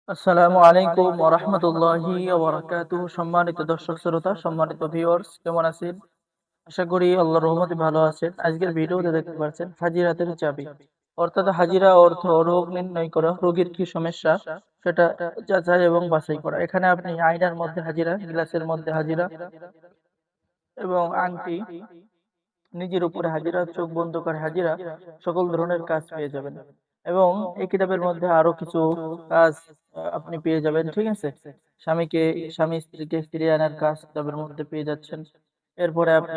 আসসালামু আলাইকুম ওয়া রাহমাতুল্লাহি ওয়া বারাকাতুহু। সম্মানিত দর্শক শ্রোতা, সম্মানিত ভিউয়ার্স, কেমন আছেন? আশা করি আল্লাহর রহমতে ভালো আছেন। আজকের ভিডিওতে দেখতে পাচ্ছেন হাজিরাতের চাবি। অর্থাৎ হাজিরা অর্থ রোগ নির্ণয় করা, রোগীর কি সমস্যা সেটা যাচাই এবং বাছাই করা। এখানে আপনি আয়নার মধ্যে হাজিরা, গ্লাসের মধ্যে হাজিরা এবং আংটি, নিজের উপরে হাজিরা, চোখ বন্ধ করে হাজিরা, সকল ধরনের কাজ পেয়ে যাবেন। এবং এই কিতাবের মধ্যে আরো কিছু কাজ আপনি পেয়ে যাবেন, ঠিক আছে? স্বামীকে স্বামী স্ত্রীকে ফিরিয়ে আনার কাজ কিতাবের মধ্যে পেয়ে যাচ্ছেন। এরপরে আপনি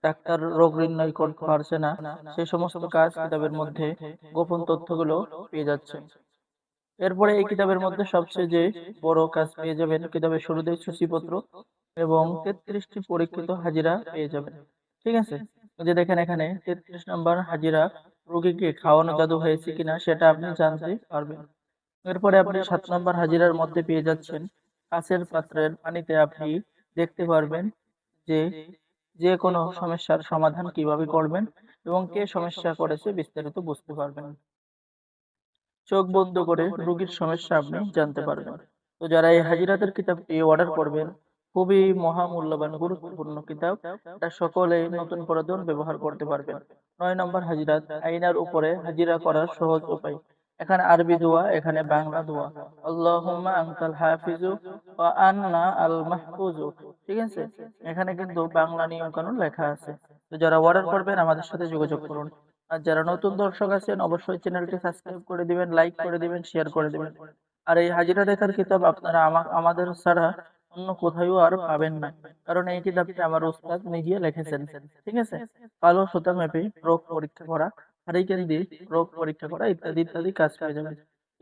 ডাক্তার রোগ নির্ণয় করতে পারছে না, সেই সমস্ত কাজ কিতাবের মধ্যে গোপন তথ্যগুলো পেয়ে যাচ্ছেন। এরপরে এই কিতাবের মধ্যে সবচেয়ে যে বড় কাজ পেয়ে যাবেন, কিতাবের শুরুতেই সূচিপত্র এবং 33টি পরীক্ষিত হাজিরা পেয়ে যাবেন, ঠিক আছে? এই যে দেখেন এখানে 33 নম্বর হাজিরা, রোগীকে খাওয়ানো জাদু হয়েছে কিনা সেটা আপনি জানতে পারবেন। এরপরে আপনি 7 নম্বর হাজিরার মধ্যে পেয়ে যাচ্ছেন কাঁচের পাত্রের পানিতে আপনি দেখতে পারবেন যে যে কোনো সমস্যার সমাধান কিভাবে করবেন এবং কে সমস্যা করেছে বিস্তারিত বুঝতে পারবেন। চোখ বন্ধ করে রোগীর সমস্যা আপনি জানতে পারবেন। তো যারা এই হাজিরাতের কিতাবটি অর্ডার করবেন, খুবই মহামূল্যবান গুরুত্বপূর্ণ কিতাব, এটা সকলে নতুন পুরাতন ব্যবহার করতে পারবেন। 9 নম্বর হাজিরাত, আইনার উপরে হাজিরা করার সহজ উপায়। এখানে আরবি দোয়া, এখানে বাংলা দোয়া। আল্লাহুম্মা আনতাল হাফিজু ওয়া আন্না আল মাহফুজু, ঠিক আছে? এখানে কিন্তু বাংলা নিয়ম কানুন লেখা আছে। তো যারা অর্ডার করবেন আমাদের সাথে যোগাযোগ করুন। আর যারা নতুন দর্শক আছেন অবশ্যই চ্যানেলটি সাবস্ক্রাইব করে দিবেন, লাইক করে দিবেন, শেয়ার করে দিবেন। আর এই হাজিরা লেখার কিতাব আপনারা আমাদের ছাড়া অন্য কোথাও আর পাবেন না। কারণ এই কিতাবটি আমার উস্তাদ নিজে লিখেছেন। ঠিক আছে? কালো সুতা মেপে রোগ পরীক্ষা করা, হারিকেন দিয়ে রোগ পরীক্ষা করা ইত্যাদি ইত্যাদি কাজ পেয়ে যাবেন।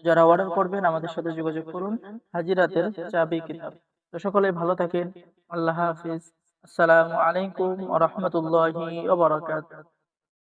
যারা অর্ডার করবেন আমাদের সাথে যোগাযোগ করুন। হাজিরাতের চাবি কিতাব। তো সকলেই ভালো থাকেন। আল্লাহ হাফিজ। আসসালামু আলাইকুম ওয়া রাহমাতুল্লাহি ওয়া বারাকাতুহু।